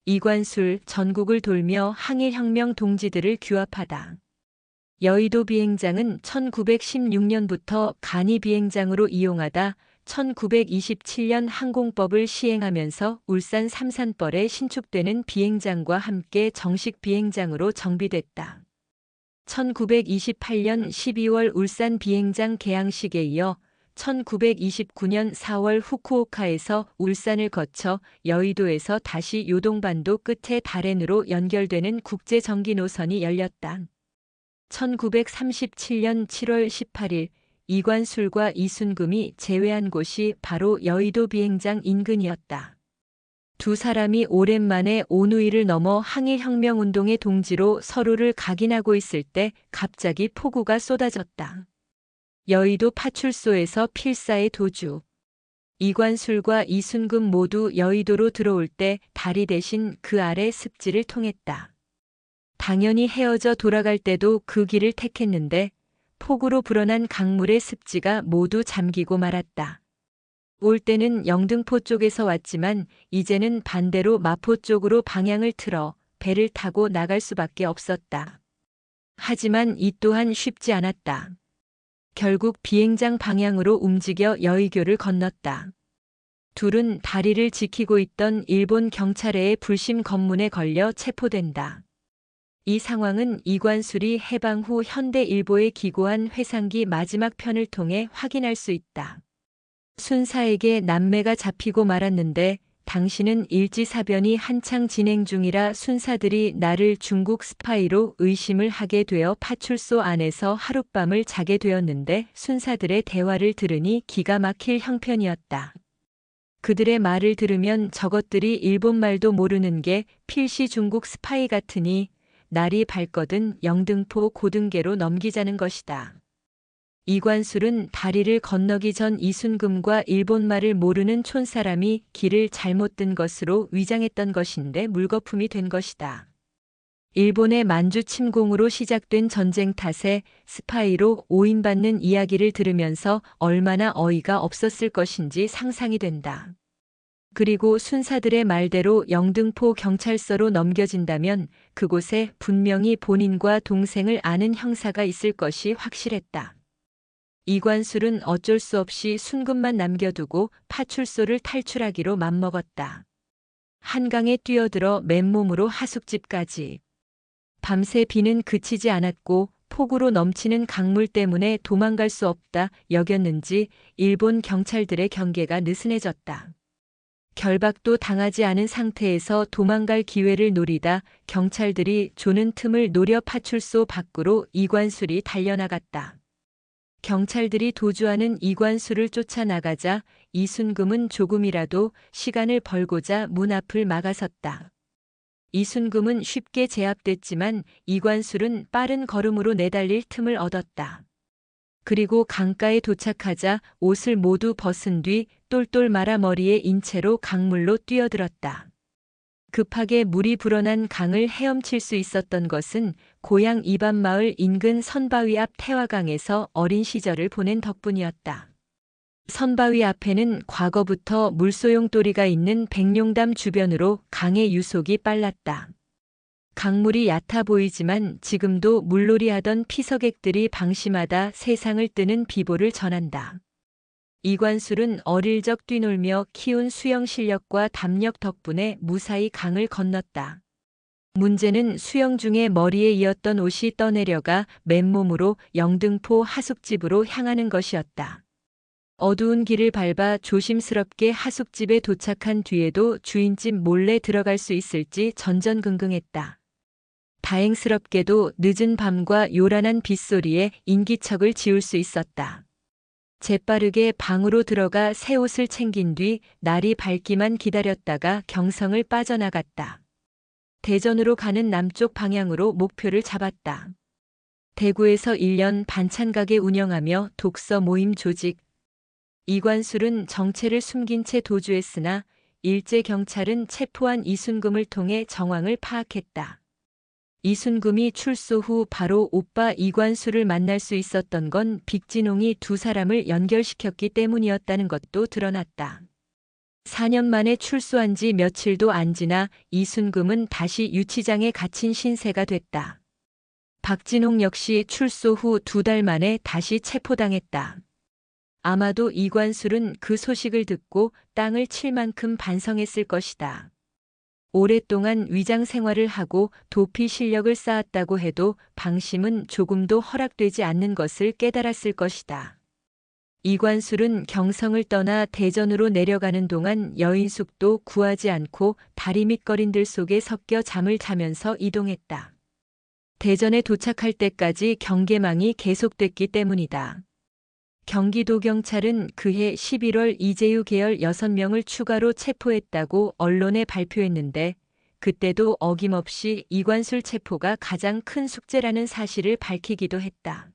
이관술 전국을 돌며 항일혁명 동지들을 규합하다. 여의도 비행장은 1916년부터 간이 비행장으로 이용하다 1927년 항공법을 시행하면서 울산 삼산벌에 신축되는 비행장과 함께 정식 비행장으로 정비됐다. 1928년 12월 울산 비행장 개항식에 이어 1929년 4월 후쿠오카에서 울산을 거쳐 여의도에서 다시 요동반도 끝에 다롄으로 연결되는 국제 전기 노선이 열렸다. 1937년 7월 18일 이관술과 이순금이 재회한 곳이 바로 여의도 비행장 인근이었다. 두 사람이 오랜만에 온누이를 넘어 항일혁명운동의 동지로 서로를 각인하고 있을 때 갑자기 폭우가 쏟아졌다. 여의도 파출소에서 필사의 도주. 이관술과 이순금 모두 여의도로 들어올 때 다리 대신 그 아래 습지를 통했다. 당연히 헤어져 돌아갈 때도 그 길을 택했는데 폭우로 불어난 강물의 습지가 모두 잠기고 말았다. 올 때는 영등포 쪽에서 왔지만 이제는 반대로 마포 쪽으로 방향을 틀어 배를 타고 나갈 수밖에 없었다. 하지만 이 또한 쉽지 않았다. 결국 비행장 방향으로 움직여 여의교를 건넜다. 둘은 다리를 지키고 있던 일본 경찰의 불심 검문에 걸려 체포된다. 이 상황은 이관술이 해방 후 현대일보에 기고한 회상기 마지막 편을 통해 확인할 수 있다. 순사에게 남매가 잡히고 말았는데 당신은 일지사변이 한창 진행 중이라 순사들이 나를 중국 스파이로 의심을 하게 되어 파출소 안에서 하룻밤을 자게 되었는데 순사들의 대화를 들으니 기가 막힐 형편이었다. 그들의 말을 들으면 저것들이 일본말도 모르는 게 필시 중국 스파이 같으니 날이 밝거든 영등포 고등계로 넘기자는 것이다. 이관술은 다리를 건너기 전 이순금과 일본말을 모르는 촌사람이 길을 잘못 든 것으로 위장했던 것인데 물거품이 된 것이다. 일본의 만주 침공으로 시작된 전쟁 탓에 스파이로 오인받는 이야기를 들으면서 얼마나 어이가 없었을 것인지 상상이 된다. 그리고 순사들의 말대로 영등포 경찰서로 넘겨진다면 그곳에 분명히 본인과 동생을 아는 형사가 있을 것이 확실했다. 이관술은 어쩔 수 없이 순금만 남겨두고 파출소를 탈출하기로 맘먹었다. 한강에 뛰어들어 맨몸으로 하숙집까지. 밤새 비는 그치지 않았고 폭우로 넘치는 강물 때문에 도망갈 수 없다 여겼는지 일본 경찰들의 경계가 느슨해졌다. 결박도 당하지 않은 상태에서 도망갈 기회를 노리다 경찰들이 조는 틈을 노려 파출소 밖으로 이관술이 달려나갔다. 경찰들이 도주하는 이관술을 쫓아나가자 이순금은 조금이라도 시간을 벌고자 문 앞을 막아섰다. 이순금은 쉽게 제압됐지만 이관술은 빠른 걸음으로 내달릴 틈을 얻었다. 그리고 강가에 도착하자 옷을 모두 벗은 뒤 똘똘 말아 머리에 인 채로 강물로 뛰어들었다. 급하게 물이 불어난 강을 헤엄칠 수 있었던 것은 고향 이반마을 인근 선바위 앞 태화강에서 어린 시절을 보낸 덕분이었다. 선바위 앞에는 과거부터 물소용돌이가 있는 백룡담 주변으로 강의 유속이 빨랐다. 강물이 얕아 보이지만 지금도 물놀이하던 피서객들이 방심하다 세상을 뜨는 비보를 전한다. 이관술은 어릴 적 뛰놀며 키운 수영 실력과 담력 덕분에 무사히 강을 건넜다. 문제는 수영 중에 머리에 이었던 옷이 떠내려가 맨몸으로 영등포 하숙집으로 향하는 것이었다. 어두운 길을 밟아 조심스럽게 하숙집에 도착한 뒤에도 주인집 몰래 들어갈 수 있을지 전전긍긍했다. 다행스럽게도 늦은 밤과 요란한 빗소리에 인기척을 지울 수 있었다. 재빠르게 방으로 들어가 새 옷을 챙긴 뒤 날이 밝기만 기다렸다가 경성을 빠져나갔다. 대전으로 가는 남쪽 방향으로 목표를 잡았다. 대구에서 1년 반찬가게 운영하며 독서 모임 조직. 이관술은 정체를 숨긴 채 도주했으나 일제 경찰은 체포한 이순금을 통해 정황을 파악했다. 이순금이 출소 후 바로 오빠 이관술을 만날 수 있었던 건 빅진홍이 두 사람을 연결시켰기 때문이었다는 것도 드러났다. 4년 만에 출소한 지 며칠도 안 지나 이순금은 다시 유치장에 갇힌 신세가 됐다. 박진홍 역시 출소 후 2달 만에 다시 체포당했다. 아마도 이관술은 그 소식을 듣고 땅을 칠 만큼 반성했을 것이다. 오랫동안 위장 생활을 하고 도피 실력을 쌓았다고 해도 방심은 조금도 허락되지 않는 것을 깨달았을 것이다. 이관술은 경성을 떠나 대전으로 내려가는 동안 여인숙도 구하지 않고 다리 밑거린들 속에 섞여 잠을 자면서 이동했다. 대전에 도착할 때까지 경계망이 계속됐기 때문이다. 경기도 경찰은 그해 11월 이재유 계열 6명을 추가로 체포했다고 언론에 발표했는데 그때도 어김없이 이관술 체포가 가장 큰 숙제라는 사실을 밝히기도 했다.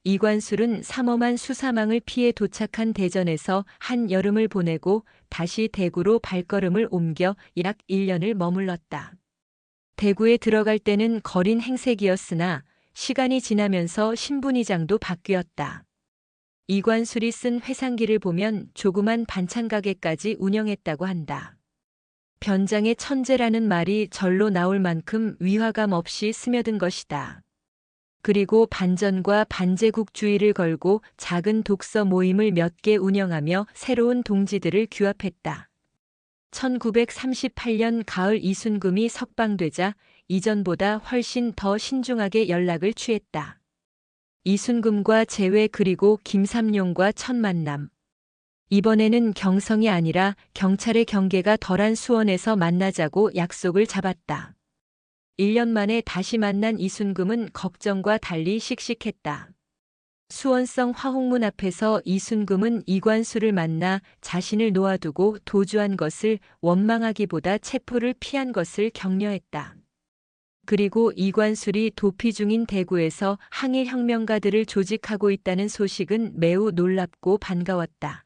이관술은 삼엄한 수사망을 피해 도착한 대전에서 한여름을 보내고 다시 대구로 발걸음을 옮겨 약 1년을 머물렀다. 대구에 들어갈 때는 거린 행색이었으나 시간이 지나면서 신분이장도 바뀌었다. 이관술이 쓴 회상기를 보면 조그만 반찬 가게까지 운영했다고 한다. 변장의 천재라는 말이 절로 나올 만큼 위화감 없이 스며든 것이다. 그리고 반전과 반제국주의를 걸고 작은 독서 모임을 몇 개 운영하며 새로운 동지들을 규합했다. 1938년 가을 이순금이 석방되자 이전보다 훨씬 더 신중하게 연락을 취했다. 이순금과 재회 그리고 김삼룡과 첫 만남. 이번에는 경성이 아니라 경찰의 경계가 덜한 수원에서 만나자고 약속을 잡았다. 1년 만에 다시 만난 이순금은 걱정과 달리 씩씩했다. 수원성 화홍문 앞에서 이순금은 이관술을 만나 자신을 놓아두고 도주한 것을 원망하기보다 체포를 피한 것을 격려했다. 그리고 이관술이 도피 중인 대구에서 항일혁명가들을 조직하고 있다는 소식은 매우 놀랍고 반가웠다.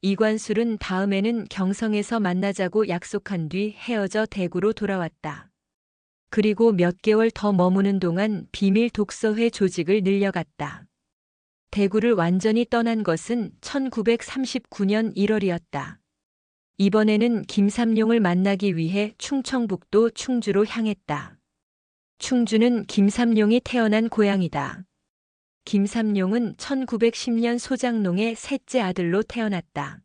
이관술은 다음에는 경성에서 만나자고 약속한 뒤 헤어져 대구로 돌아왔다. 그리고 몇 개월 더 머무는 동안 비밀 독서회 조직을 늘려갔다. 대구를 완전히 떠난 것은 1939년 1월이었다. 이번에는 김삼룡을 만나기 위해 충청북도 충주로 향했다. 충주는 김삼룡이 태어난 고향이다. 김삼룡은 1910년 소장농의 셋째 아들로 태어났다.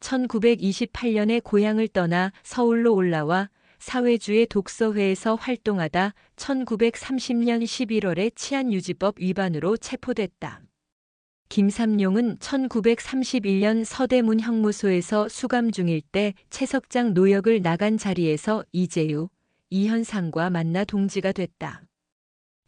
1928년에 고향을 떠나 서울로 올라와 사회주의 독서회에서 활동하다 1930년 11월에 치안유지법 위반으로 체포됐다. 김삼룡은 1931년 서대문 형무소에서 수감 중일 때 채석장 노역을 나간 자리에서 이재유, 이현상과 만나 동지가 됐다.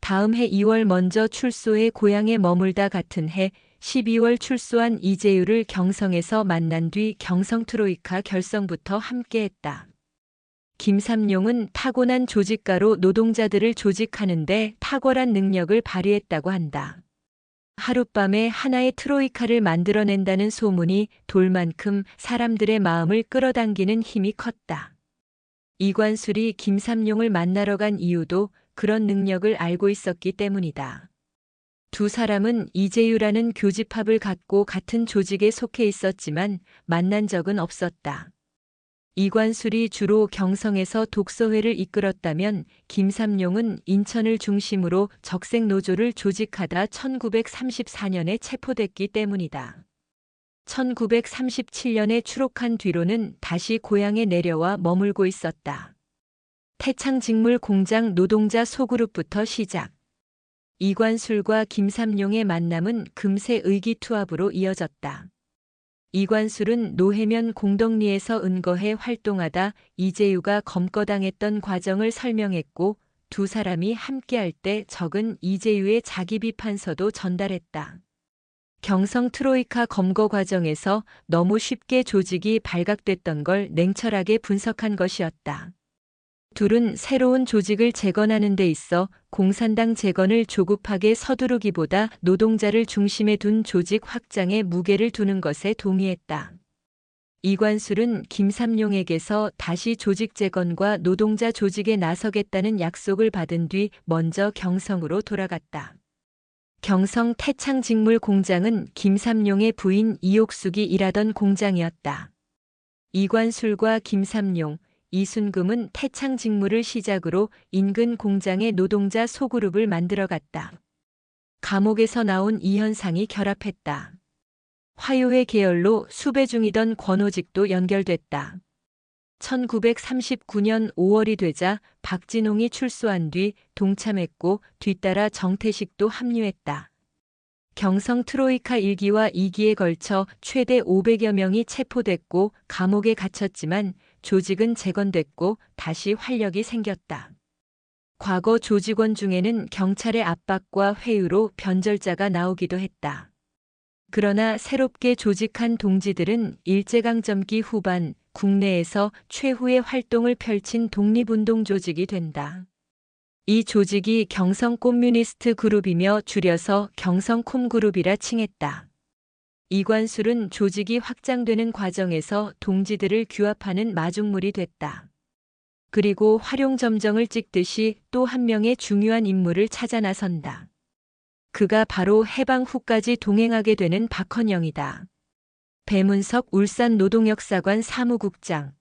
다음 해 2월 먼저 출소해 고향에 머물다 같은 해 12월 출소한 이재유를 경성에서 만난 뒤 경성 트로이카 결성부터 함께했다. 김삼룡은 타고난 조직가로 노동자들을 조직하는데 탁월한 능력을 발휘했다고 한다. 하룻밤에 하나의 트로이카를 만들어낸다는 소문이 돌 만큼 사람들의 마음을 끌어당기는 힘이 컸다. 이관술이 김삼룡을 만나러 간 이유도 그런 능력을 알고 있었기 때문이다. 두 사람은 이재유라는 교집합을 갖고 같은 조직에 속해 있었지만 만난 적은 없었다. 이관술이 주로 경성에서 독서회를 이끌었다면 김삼룡은 인천을 중심으로 적색노조를 조직하다 1934년에 체포됐기 때문이다. 1937년에 추록한 뒤로는 다시 고향에 내려와 머물고 있었다. 태창직물 공장 노동자 소그룹부터 시작. 이관술과 김삼룡의 만남은 금세 의기투합으로 이어졌다. 이관술은 노회면 공덕리에서 은거해 활동하다 이재유가 검거당했던 과정을 설명했고 두 사람이 함께할 때 적은 이재유의 자기 비판서도 전달했다. 경성 트로이카 검거 과정에서 너무 쉽게 조직이 발각됐던 걸 냉철하게 분석한 것이었다. 둘은 새로운 조직을 재건하는 데 있어 공산당 재건을 조급하게 서두르기보다 노동자를 중심에 둔 조직 확장에 무게를 두는 것에 동의했다. 이관술은 김삼룡에게서 다시 조직 재건과 노동자 조직에 나서겠다는 약속을 받은 뒤 먼저 경성으로 돌아갔다. 경성 태창직물 공장은 김삼룡의 부인 이옥숙이 일하던 공장이었다. 이관술과 김삼룡, 이순금은 태창 직무를 시작으로 인근 공장의 노동자 소그룹을 만들어갔다. 감옥에서 나온 이현상이 결합했다. 화요회 계열로 수배 중이던 권오직도 연결됐다. 1939년 5월이 되자 박진홍이 출소한 뒤 동참했고 뒤따라 정태식도 합류했다. 경성 트로이카 1기와 2기에 걸쳐 최대 500여 명이 체포됐고 감옥에 갇혔지만 조직은 재건됐고 다시 활력이 생겼다. 과거 조직원 중에는 경찰의 압박과 회유로 변절자가 나오기도 했다. 그러나 새롭게 조직한 동지들은 일제강점기 후반 국내에서 최후의 활동을 펼친 독립운동 조직이 된다. 이 조직이 경성꼬뮤니스트 그룹이며 줄여서 경성콤그룹이라 칭했다. 이관술은 조직이 확장되는 과정에서 동지들을 규합하는 마중물이 됐다. 그리고 활용점정을 찍듯이 또 한 명의 중요한 인물을 찾아 나선다. 그가 바로 해방 후까지 동행하게 되는 박헌영이다. 배문석 울산 노동역사관 사무국장.